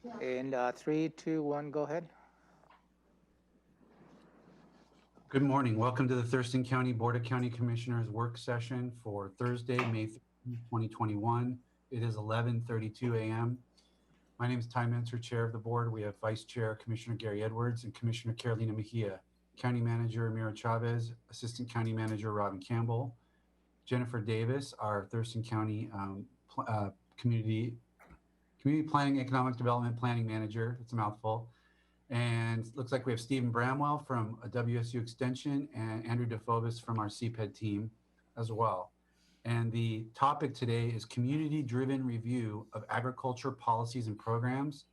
In 3, 2, 1, go ahead. Good morning. Welcome to the Thurston County Board of County Commissioners work session for Thursday, May 13, 2021. It is 11:32 a.m. My name is Ty Menser, Chair of the Board. We have Vice Chair Commissioner Gary Edwards and Commissioner Carolina Mejia, County Manager Amira Chavez, Assistant County Manager Robin Campbell, Jennifer Davis, our Thurston County Community Planning, Economic Development Planning Manager. It's a mouthful. And looks like we have Stephen Bramwell from WSU Extension and Andrew DeFobis from our CPED team as well. And the topic today is community-driven review of agriculture policies and programs,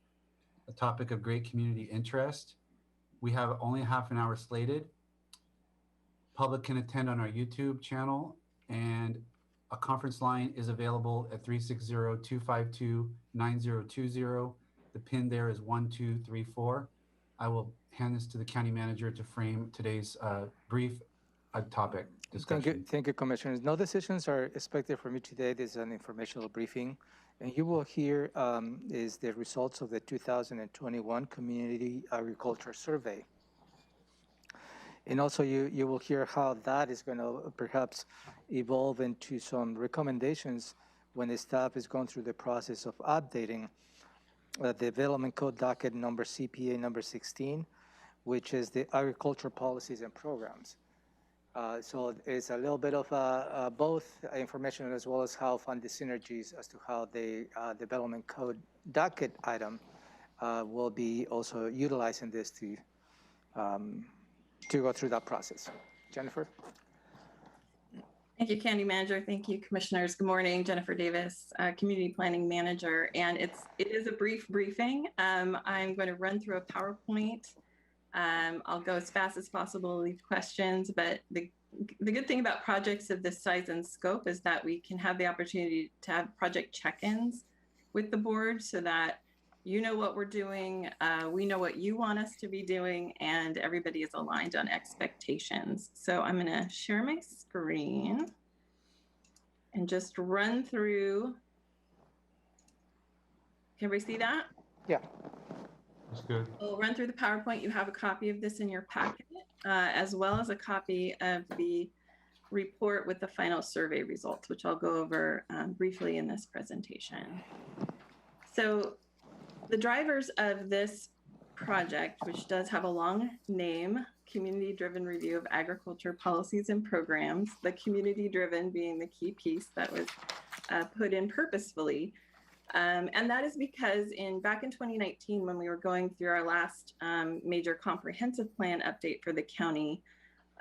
a topic of great community interest. We have only half an hour slated. Public can attend on our YouTube channel, and a conference line is available at 360-252-9020. The PIN there is 1234. I will hand this to the county manager to frame today's brief topic discussion. Thank you, Commissioners. No decisions are expected from you today. This is an informational briefing. And you will hear is the results of the 2021 Community Agriculture Survey. And also you will hear how that is going to perhaps evolve into some recommendations when the staff is going through the process of updating the Development Code docket number CPA number 16, which is the agriculture policies and programs. So it's a little bit of both information as well as how fund the synergies as to how the Development Code docket item will be also utilizing this to go through that process. Jennifer? Thank you, County Manager. Thank you, Commissioners. Good morning, Jennifer Davis, Community Planning Manager. And it is a brief briefing. I'm going to run through a PowerPoint. I'll go as fast as possible, leave questions, but the good thing about projects of this size and scope is that we can have the opportunity to have project check-ins with the board so that you know what we're doing, we know what you want us to be doing, and everybody is aligned on expectations. So I'm gonna share my screen and just run through. Can everybody see that? Yeah. That's good. We'll run through the PowerPoint. You have a copy of this in your packet, as well as a copy of the report with the final survey results, which I'll go over briefly in this presentation. So the drivers of this project, which does have a long name, Community-Driven Review of Agriculture Policies and Programs, the community-driven being the key piece that was put in purposefully. And that is because back in 2019, when we were going through our last major comprehensive plan update for the county,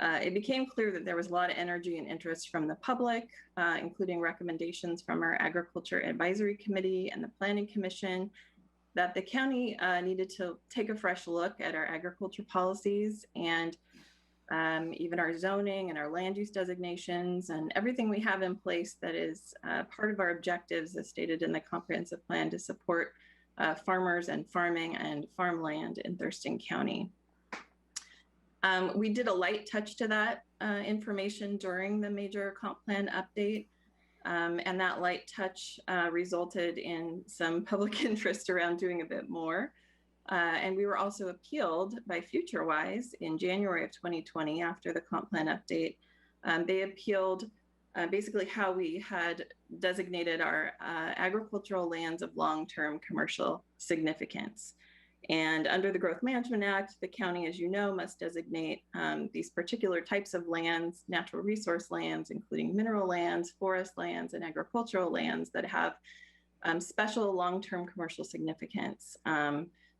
it became clear that there was a lot of energy and interest from the public, including recommendations from our Agriculture Advisory Committee and the Planning Commission, that the county needed to take a fresh look at our agriculture policies and even our zoning and our land use designations and everything we have in place that is part of our objectives as stated in the comprehensive plan to support farmers and farming and farmland in Thurston County. We did a light touch to that information during the major comp plan update. And that light touch resulted in some public interest around doing a bit more. And we were also appealed by FutureWise in January of 2020 after the comp plan update. They appealed basically how we had designated our agricultural lands of long-term commercial significance. And under the Growth Management Act, the county, as you know, must designate these particular types of lands, natural resource lands, including mineral lands, forest lands, and agricultural lands that have special long-term commercial significance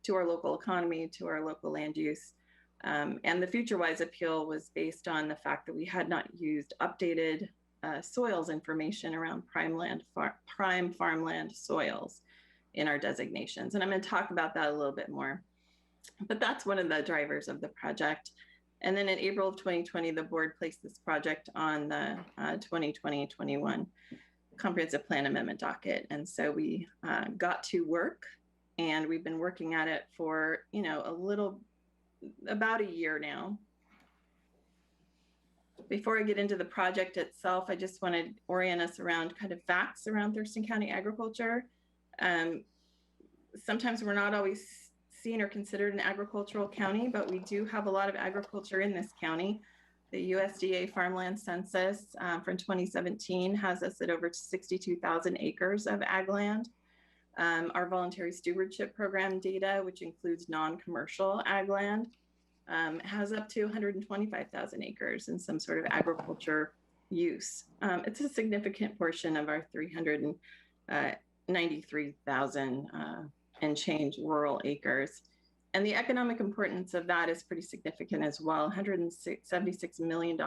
to our local economy, to our local land use. And the FutureWise appeal was based on the fact that we had not used updated soils information around prime farmland soils in our designations. And I'm going to talk about that a little bit more. But that's one of the drivers of the project. And then in April of 2020, the board placed this project on the 2020-21 Comprehensive Plan Amendment docket. And so we got to work, and we've been working at it for, about a year now. Before I get into the project itself, I just want to orient us around kind of facts around Thurston County agriculture. sometimes we're not always seen or considered an agricultural county, but we do have a lot of agriculture in this county. The USDA Farmland Census from 2017 has us at over 62,000 acres of ag land. Our voluntary stewardship program data, which includes non-commercial ag land, has up to 125,000 acres in some sort of agriculture use. It's a significant portion of our 393,000 and change rural acres. And the economic importance of that is pretty significant as well. $176 million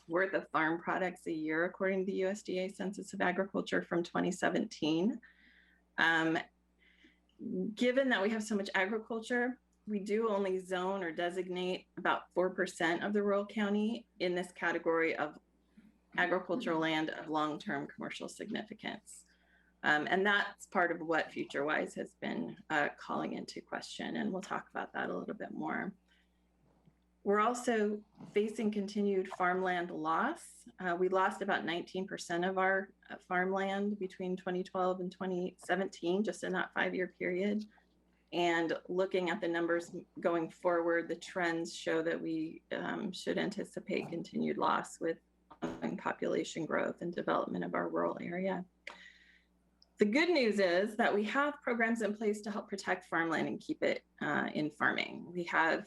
worth of farm products a year, according to the USDA Census of Agriculture from 2017. Given that we have so much agriculture, we do only zone or designate about 4% of the rural county in this category of agricultural land of long-term commercial significance. And that's part of what FutureWise has been calling into question, and we'll talk about that a little bit more. We're also facing continued farmland loss. We lost about 19% of our farmland between 2012 and 2017, just in that 5-year period. And looking at the numbers going forward, the trends show that we should anticipate continued loss with population growth and development of our rural area. The good news is that we have programs in place to help protect farmland and keep it in farming. We have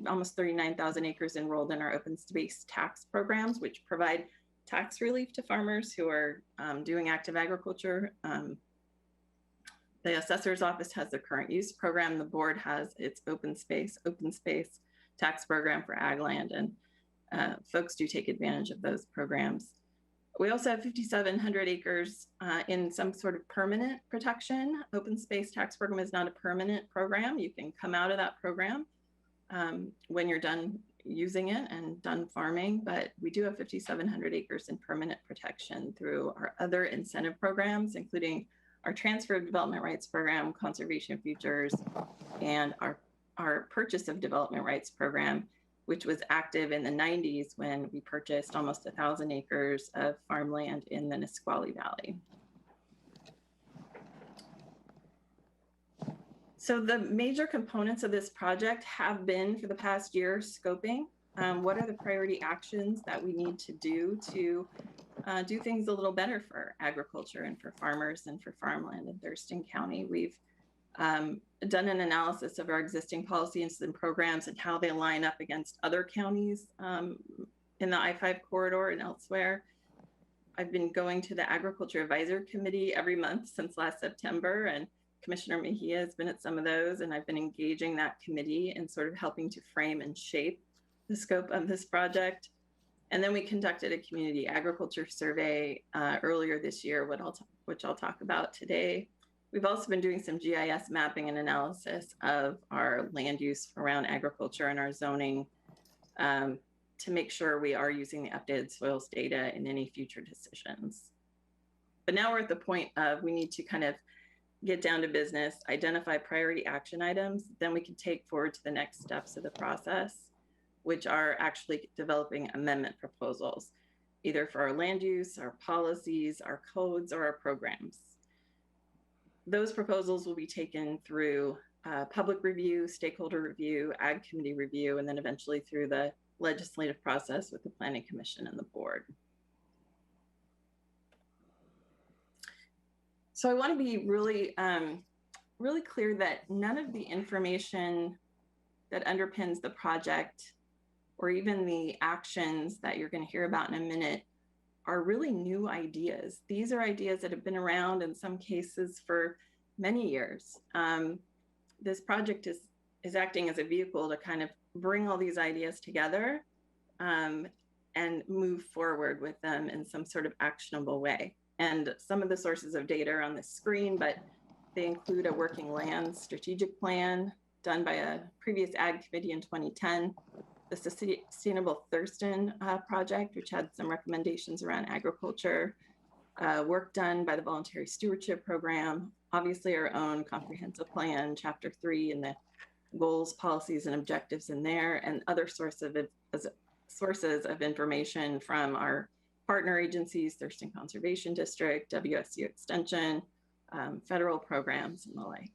almost 39,000 acres enrolled in our open space tax programs, which provide tax relief to farmers who are doing active agriculture. The assessor's office has the current use program. The board has its open space tax program for ag land, and folks do take advantage of those programs. We also have 5,700 acres in some sort of permanent protection. Open space tax program is not a permanent program. You can come out of that program when you're done using it and done farming, but we do have 5,700 acres in permanent protection through our other incentive programs, including our transfer of development rights program, conservation futures, and our purchase of development rights program, which was active in the 90s when we purchased almost 1,000 acres of farmland in the Nisqually Valley. So the major components of this project have been, for the past year, scoping. What are the priority actions that we need to do things a little better for agriculture and for farmers and for farmland in Thurston County? We've done an analysis of our existing policies and programs and how they line up against other counties in the I-5 corridor and elsewhere. I've been going to the Agriculture Advisory Committee every month since last September, and Commissioner Mejia has been at some of those, and I've been engaging that committee and sort of helping to frame and shape the scope of this project. And then we conducted a community agriculture survey earlier this year, which I'll talk about today. We've also been doing some GIS mapping and analysis of our land use around agriculture and our zoning to make sure we are using the updated soils data in any future decisions. But now we're at the point of we need to kind of get down to business, identify priority action items, then we can take forward to the next steps of the process, which are actually developing amendment proposals, either for our land use, our policies, our codes, or our programs. Those proposals will be taken through public review, stakeholder review, ag committee review, and then eventually through the legislative process with the Planning Commission and the board. So I want to be really, really clear that none of the information that underpins the project or even the actions that you're going to hear about in a minute are really new ideas. These are ideas that have been around in some cases for many years. This project is acting as a vehicle to kind of bring all these ideas together and move forward with them in some sort of actionable way. And some of the sources of data are on the screen, but they include a working land strategic plan done by a previous ag committee in 2010, the Sustainable Thurston project, which had some recommendations around agriculture, work done by the Voluntary Stewardship Program, obviously our own comprehensive plan, Chapter 3, and the goals, policies, and objectives in there, and other sources of information from our partner agencies, Thurston Conservation District, WSU Extension, federal programs and the like.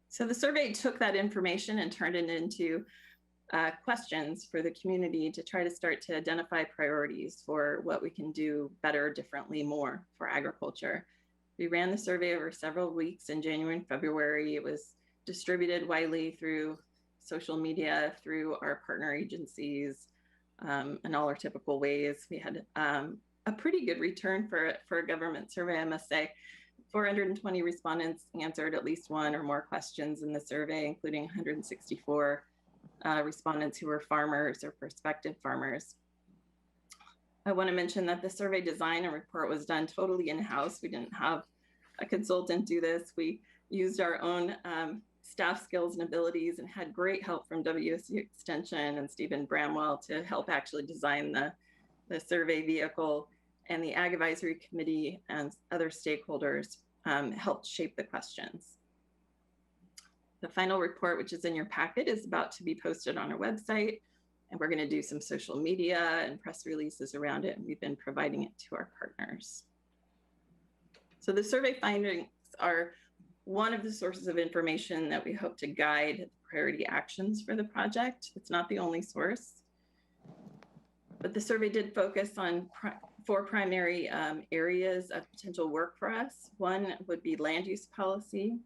So the survey took that information and turned it into questions for the community to try to start to identify priorities for what we can do better, differently, more for agriculture. We ran the survey over several weeks in January and February. It was distributed widely through social media, through our partner agencies, and all our typical ways. We had a pretty good return for a government survey, I must say. 420 respondents answered at least one or more questions in the survey, including 164 respondents who were farmers or prospective farmers. I want to mention that the survey design and report was done totally in-house. We didn't have a consultant do this. We used our own staff skills and abilities and had great help from WSU Extension and Stephen Bramwell to help actually design the survey vehicle, and the Ag Advisory Committee and other stakeholders helped shape the questions. The final report, which is in your packet, is about to be posted on our website, and we're going to do some social media and press releases around it, and we've been providing it to our partners. So the survey findings are one of the sources of information that we hope to guide the priority actions for the project. It's not the only source, but the survey did focus on four primary areas of potential work for us. One would be land use policy.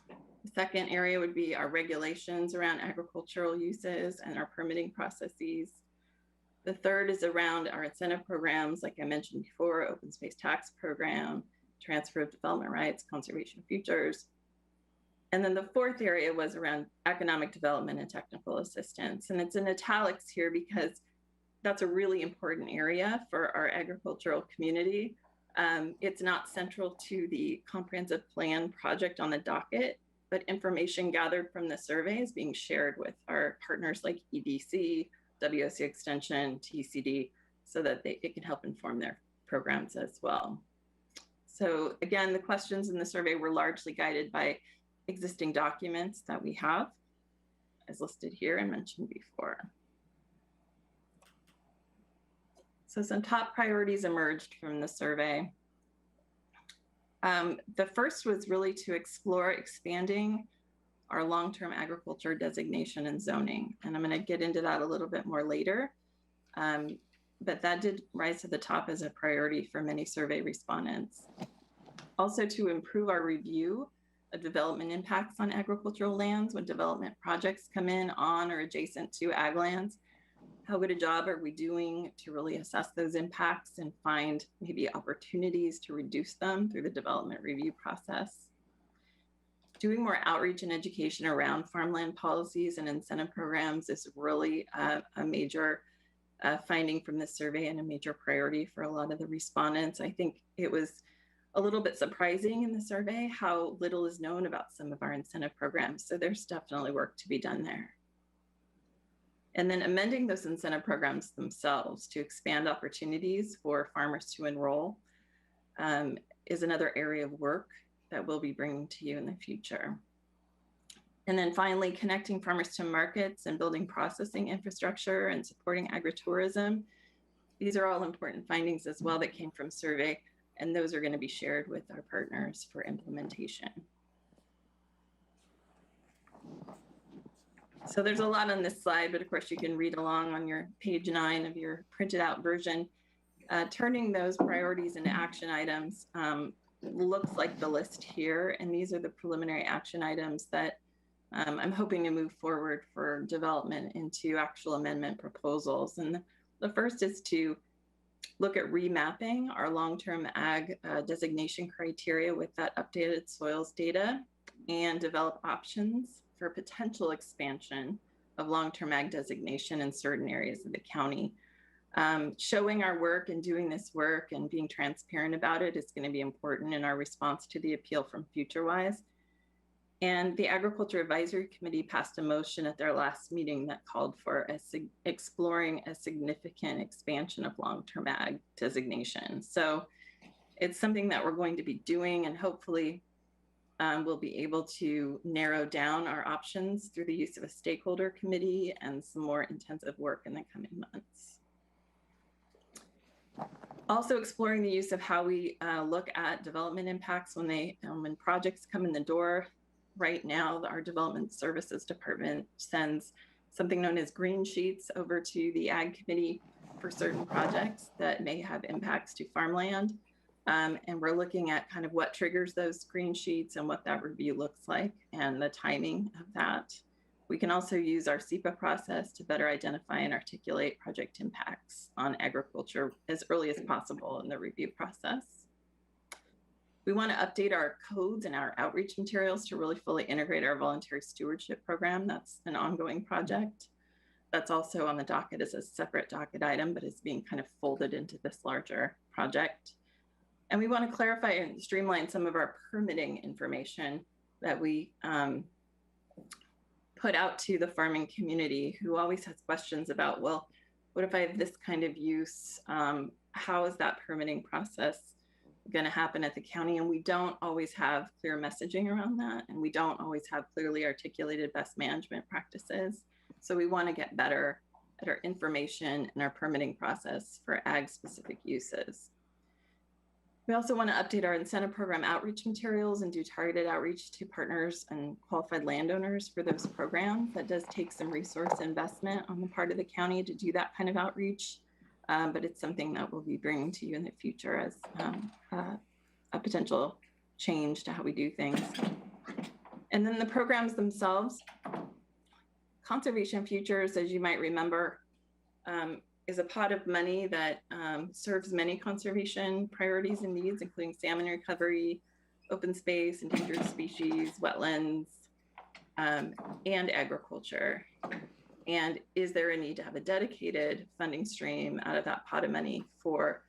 The second area would be our regulations around agricultural uses and our permitting processes. The third is around our incentive programs, like I mentioned before, open space tax program, transfer of development rights, conservation of futures. And then the fourth area was around economic development and technical assistance. And it's in italics here because that's a really important area for our agricultural community. It's not central to the comprehensive plan project on the docket, but information gathered from the survey is being shared with our partners like EDC, WSU Extension, TCD, so that it can help inform their programs as well. So again, the questions in the survey were largely guided by existing documents that we have, as listed here and mentioned before. So some top priorities emerged from the survey. The first was really to explore expanding our long-term agriculture designation and zoning. And I'm going to get into that a little bit more later. But that did rise to the top as a priority for many survey respondents. Also, to improve our review of development impacts on agricultural lands when development projects come in on or adjacent to ag lands. How good a job are we doing to really assess those impacts and find maybe opportunities to reduce them through the development review process? Doing more outreach and education around farmland policies and incentive programs is really a major finding from this survey and a major priority for a lot of the respondents. I think it was a little bit surprising in the survey how little is known about some of our incentive programs. So there's definitely work to be done there. And then amending those incentive programs themselves to expand opportunities for farmers to enroll is another area of work that we'll be bringing to you in the future. And then finally, connecting farmers to markets and building processing infrastructure and supporting agritourism. These are all important findings as well that came from survey, and those are going to be shared with our partners for implementation. So there's a lot on this slide, but of course you can read along on your page 9 of your printed out version. Turning those priorities into action items looks like the list here, and these are the preliminary action items that I'm hoping to move forward for development into actual amendment proposals. And the first is to look at remapping our long-term ag designation criteria with that updated soils data and develop options for potential expansion of long-term ag designation in certain areas of the county. Showing our work and doing this work and being transparent about it is going to be important in our response to the appeal from FutureWise. And the Agriculture Advisory Committee passed a motion at their last meeting that called for exploring a significant expansion of long-term ag designation. So it's something that we're going to be doing, and hopefully we'll be able to narrow down our options through the use of a stakeholder committee and some more intensive work in the coming months. Also exploring the use of how we look at development impacts when projects come in the door. Right now, our development services department sends something known as green sheets over to the Ag Committee for certain projects that may have impacts to farmland. And we're looking at kind of what triggers those green sheets and what that review looks like and the timing of that. We can also use our SEPA process to better identify and articulate project impacts on agriculture as early as possible in the review process. We want to update our codes and our outreach materials to really fully integrate our voluntary stewardship program. That's an ongoing project. That's also on the docket as a separate docket item, but is being kind of folded into this larger project. And we want to clarify and streamline some of our permitting information that we put out to the farming community, who always has questions about, well, what if I have this kind of use? How is that permitting process going to happen at the county? And we don't always have clear messaging around that. And we don't always have clearly articulated best management practices. So we want to get better at our information and our permitting process for ag specific uses. We also want to update our incentive program outreach materials and do targeted outreach to partners and qualified landowners for those programs. That does take some resource investment on the part of the county to do that kind of outreach, but it's something that we'll be bringing to you in the future as a potential change to how we do things. And then the programs themselves, Conservation Futures, as you might remember, is a pot of money that serves many conservation priorities and needs, including salmon recovery, open space, endangered species, wetlands, and agriculture. And is there a need to have a dedicated funding stream out of that pot of money for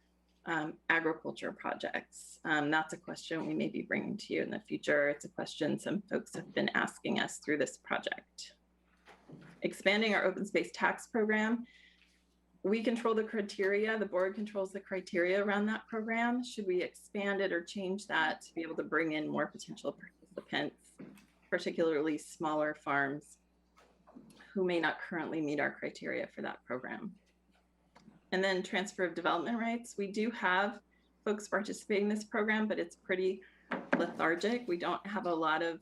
agriculture projects? That's a question we may be bringing to you in the future. It's a question some folks have been asking us through this project. Expanding our open space tax program. We control the criteria, the board controls the criteria around that program. Should we expand it or change that to be able to bring in more potential participants, particularly smaller farms who may not currently meet our criteria for that program? And then transfer of development rights. We do have folks participating in this program, but it's pretty lethargic. We don't have a lot of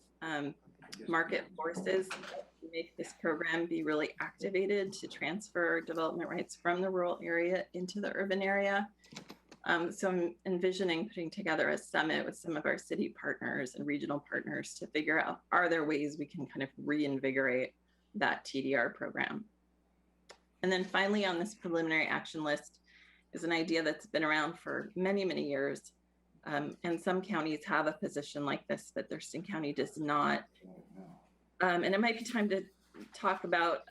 market forces to make this program be really activated to transfer development rights from the rural area into the urban area. So I'm envisioning putting together a summit with some of our city partners and regional partners to figure out, are there ways we can kind of reinvigorate that TDR program? And then finally on this preliminary action list is an idea that's been around for many, many years. And some counties have a position like this, but Thurston County does not. And it might be time to talk about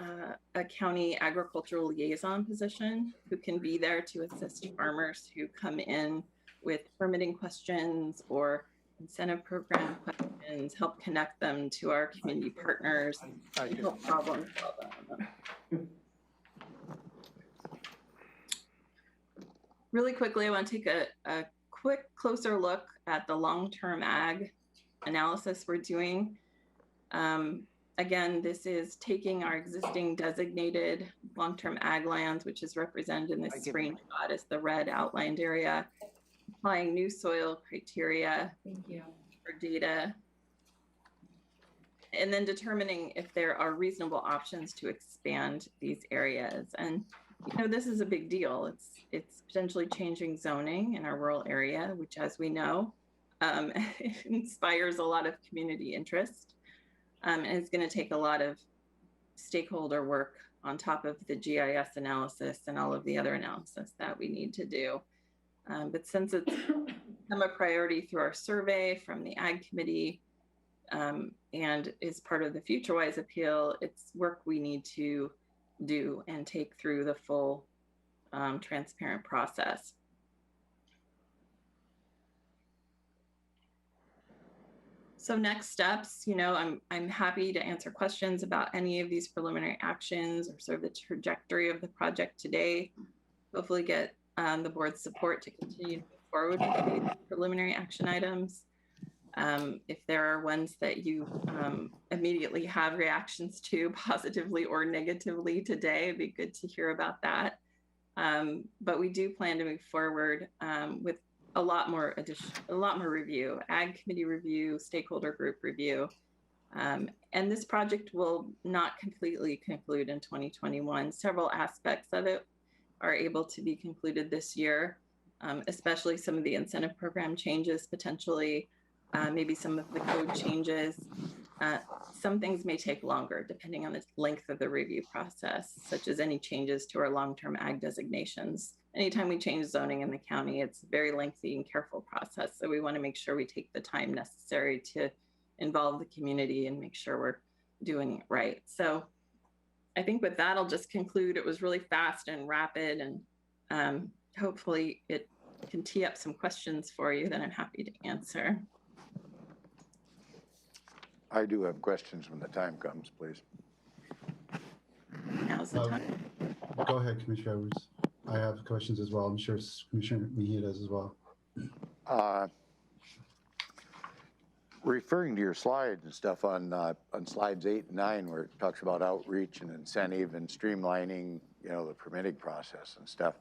a county agricultural liaison position who can be there to assist farmers who come in with permitting questions or incentive program questions, help connect them to our community partners, and help problem solve them. Really quickly, I want to take a quick closer look at the long-term ag analysis we're doing. Again, this is taking our existing designated long-term ag lands, which is represented in this screenshot as the red outlined area, applying new soil criteria for data, and then determining if there are reasonable options to expand these areas. And you know, this is a big deal. It's potentially changing zoning in our rural area, which, as we know, inspires a lot of community interest. And it's going to take a lot of stakeholder work on top of the GIS analysis and all of the other analysis that we need to do. But since it's become a priority through our survey from the Ag Committee and is part of the FutureWise appeal, it's work we need to do and take through the full transparent process. So next steps, you know, I'm happy to answer questions about any of these preliminary actions or sort of the trajectory of the project today. Hopefully get the board's support to continue to move forward with these preliminary action items. If there are ones that you immediately have reactions to positively or negatively today, it'd be good to hear about that. But we do plan to move forward with a lot more review, ag committee review, stakeholder group review. And this project will not completely conclude in 2021. Several aspects of it are able to be concluded this year, especially some of the incentive program changes, potentially maybe some of the code changes. Some things may take longer depending on the length of the review process, such as any changes to our long-term ag designations. Anytime we change zoning in the county, it's a very lengthy and careful process. So we want to make sure we take the time necessary to involve the community and make sure we're doing it right. So I think with that, I'll just conclude. It was really fast and rapid, and hopefully it can tee up some questions for you that I'm happy to answer. I do have questions when the time comes, please. Now's the time. Go ahead, Commissioner Edwards. I have questions as well. I'm sure Commissioner Mejia does as well. Referring to your slides and stuff on slides 8 and 9, where it talks about outreach and incentive and streamlining, the permitting process and stuff.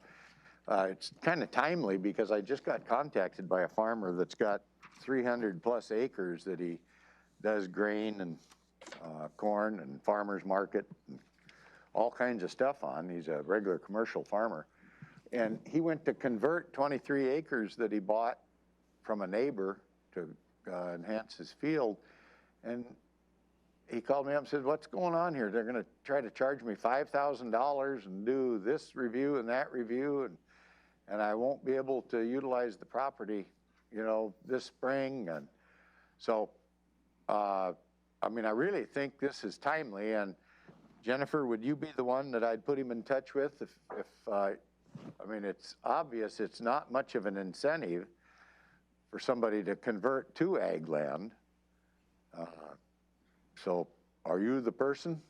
It's kind of timely because I just got contacted by a farmer that's got 300 plus acres that he does grain and corn and farmers market and all kinds of stuff on. He's a regular commercial farmer. And he went to convert 23 acres that he bought from a neighbor to enhance his field. And he called me up and said, "What's going on here? They're going to try to charge me $5,000 and do this review and that review. And I won't be able to utilize the property, this spring." And so, I really think this is timely. And Jennifer, would you be the one that I'd put him in touch with if it's obvious it's not much of an incentive for somebody to convert to ag land. So are you the person?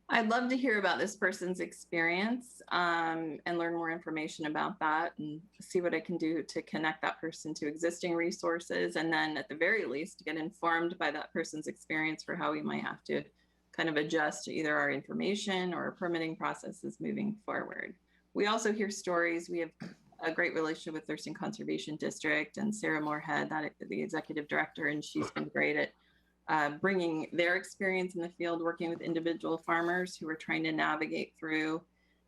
I'd love to hear about this person's experience and learn more information about that and see what I can do to connect that person to existing resources. And then at the very least, get informed by that person's experience for how we might have to kind of adjust either our information or permitting processes moving forward. We also hear stories. We have a great relationship with Thurston Conservation District and Sarah Moorhead, the executive director, and she's been great at bringing their experience in the field, working with individual farmers who are trying to navigate through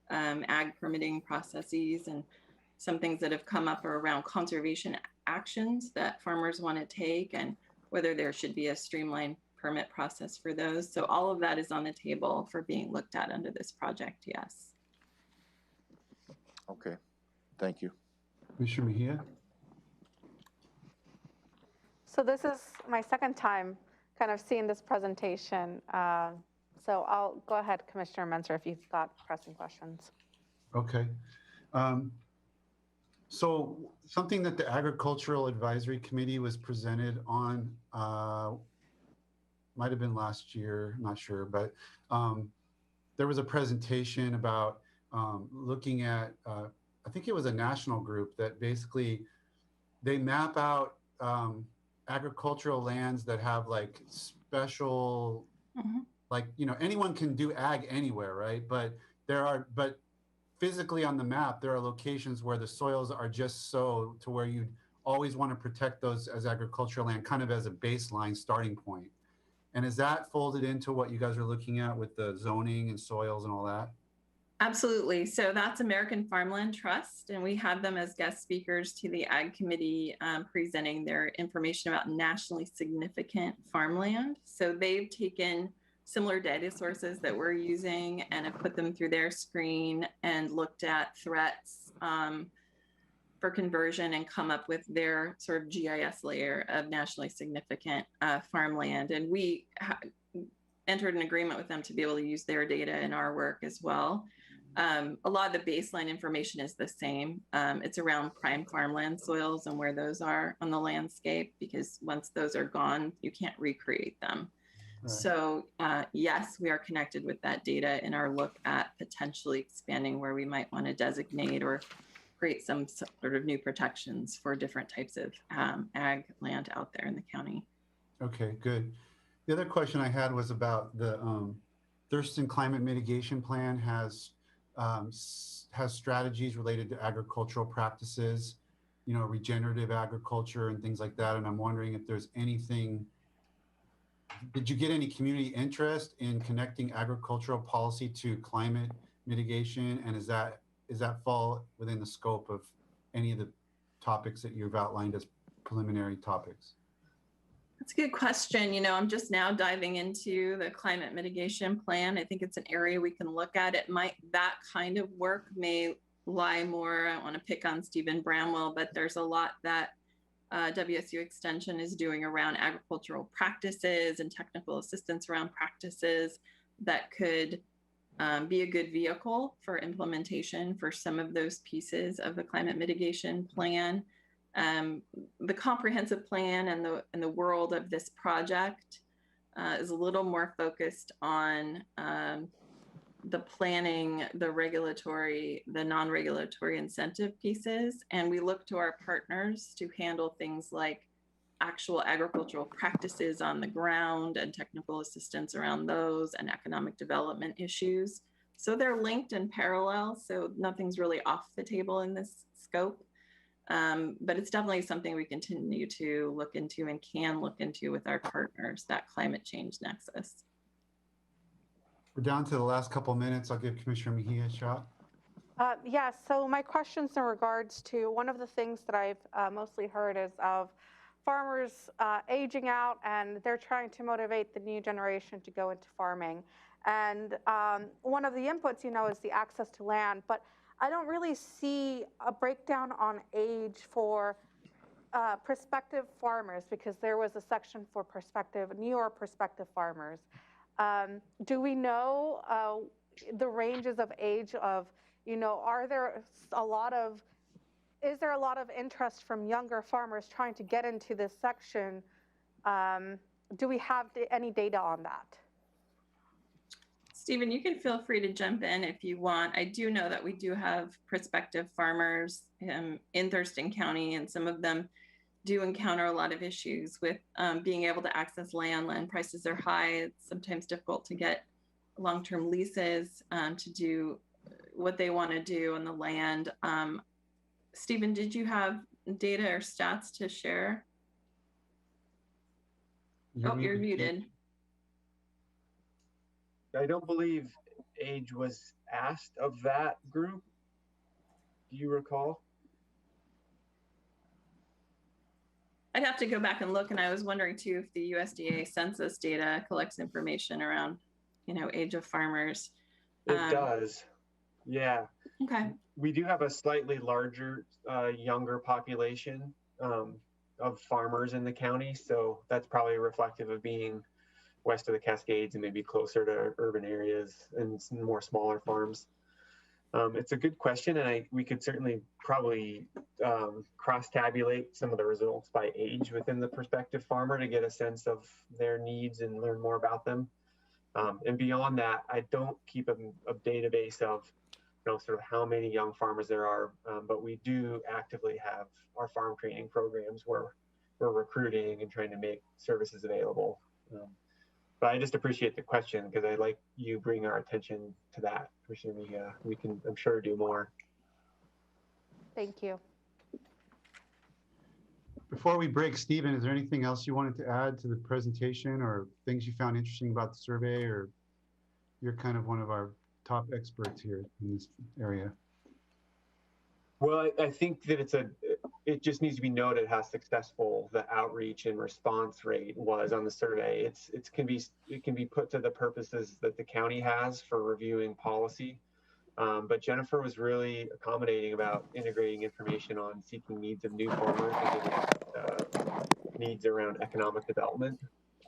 ag permitting processes, and some things that have come up are around conservation actions that farmers want to take and whether there should be a streamlined permit process for those. So all of that is on the table for being looked at under this project, yes. Okay, thank you. Commissioner Mejia? So this is my second time kind of seeing this presentation. So I'll go ahead, Commissioner Menser, if you've got pressing questions. Okay. So something that the Agricultural Advisory Committee was presented on, might have been last year, not sure, but there was a presentation about looking at, I think it was a national group that basically they map out agricultural lands that have like special, like, anyone can do ag anywhere, right? But physically on the map, there are locations where the soils are just so to where you'd always want to protect those as agricultural land, kind of as a baseline starting point. And is that folded into what you guys are looking at with the zoning and soils and all that? Absolutely. So that's American Farmland Trust, and we had them as guest speakers to the Ag Committee presenting their information about nationally significant farmland. So they've taken similar data sources that we're using and have put them through their screen and looked at threats for conversion and come up with their sort of GIS layer of nationally significant farmland. And we entered an agreement with them to be able to use their data in our work as well. A lot of the baseline information is the same. It's around prime farmland soils and where those are on the landscape, because once those are gone, you can't recreate them. Right. So yes, we are connected with that data in our look at potentially expanding where we might want to designate or create some sort of new protections for different types of ag land out there in the county. Okay, good. The other question I had was about the Thurston Climate Mitigation Plan has has strategies related to agricultural practices, regenerative agriculture and things like that. And I'm wondering if there's anything, did you get any community interest in connecting agricultural policy to climate mitigation? And is that fall within the scope of any of the topics that you've outlined as preliminary topics? That's a good question. I'm just now diving into the climate mitigation plan. I think it's an area we can look at. That kind of work may lie more, I don't want to pick on Stephen Bramwell, but there's a lot that WSU Extension is doing around agricultural practices and technical assistance around practices that could be a good vehicle for implementation for some of those pieces of the climate mitigation plan. The comprehensive plan and the world of this project is a little more focused on the planning, the regulatory, the non-regulatory incentive pieces. And we look to our partners to handle things like actual agricultural practices on the ground and technical assistance around those and economic development issues. So they're linked in parallel. So nothing's really off the table in this scope. But it's definitely something we continue to look into and can look into with our partners, that climate change nexus. We're down to the last couple minutes. I'll give Commissioner Mejia a shot. Yeah, so my question's in regards to one of the things that I've mostly heard is of farmers aging out, and they're trying to motivate the new generation to go into farming. And one of the inputs, is the access to land, but I don't really see a breakdown on age for prospective farmers, because there was a section for newer prospective farmers. Do we know the ranges of age of, is there a lot of interest from younger farmers trying to get into this section? Do we have any data on that? Stephen, you can feel free to jump in if you want. I do know that we do have prospective farmers in Thurston County, and some of them do encounter a lot of issues with being able to access land. Land prices are high. It's sometimes difficult to get long-term leases to do what they want to do on the land. Stephen, did you have data or stats to share? You're muted. I don't believe age was asked of that group. Do you recall? I'd have to go back and look, and I was wondering too if the USDA census data collects information around, age of farmers. It does. Yeah. Okay. We do have a slightly larger, younger population of farmers in the county, so that's probably reflective of being west of the Cascades and maybe closer to urban areas and more smaller farms. It's a good question, and we could certainly probably cross-tabulate some of the results by age within the prospective farmer to get a sense of their needs and learn more about them. And beyond that, I don't keep a database of sort of how many young farmers there are, but we do actively have our farm training programs where we're recruiting and trying to make services available. But I just appreciate the question, because I like you bring our attention to that. We can, I'm sure, do more. Thank you. Before we break, Stephen, is there anything else you wanted to add to the presentation, or things you found interesting about the survey? Or you're kind of one of our top experts here in this area. Well, I think that it just needs to be noted how successful the outreach and response rate was on the survey. It can be put to the purposes that the county has for reviewing policy. But Jennifer was really accommodating about integrating information on seeking needs of new farmers and needs around economic development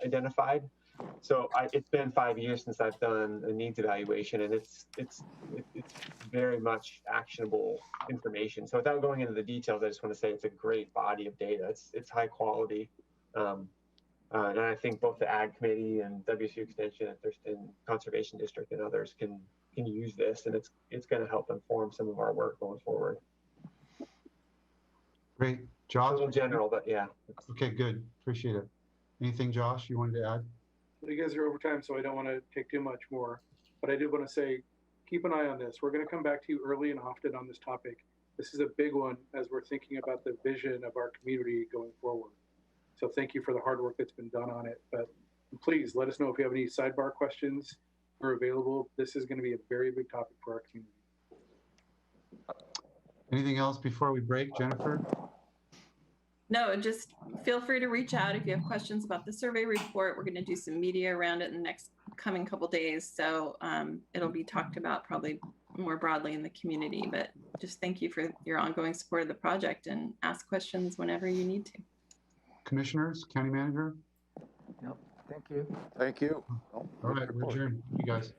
identified. So it's been 5 years since I've done a needs evaluation, and it's very much actionable information. So without going into the details, I just want to say it's a great body of data. It's high quality, and I think both the Ag Committee and WSU Extension and Thurston Conservation District and others can use this, and it's going to help inform some of our work going forward. Great, Josh. A little general, but yeah. Okay, good. Appreciate it. Anything, Josh, you wanted to add? You guys are over time, so I don't want to take too much more. But I did want to say, keep an eye on this. We're going to come back to you early and often on this topic. This is a big one as we're thinking about the vision of our community going forward. So thank you for the hard work that's been done on it. But please let us know if you have any sidebar questions. We're available. This is going to be a very big topic for our community. Anything else before we break, Jennifer? No, just feel free to reach out if you have questions about the survey report. We're going to do some media around it in the next coming couple days. So it'll be talked about probably more broadly in the community, but just thank you for your ongoing support of the project and ask questions whenever you need to. Commissioners, county manager? Yep, thank you. Thank you. All right, we're adjourned. You guys.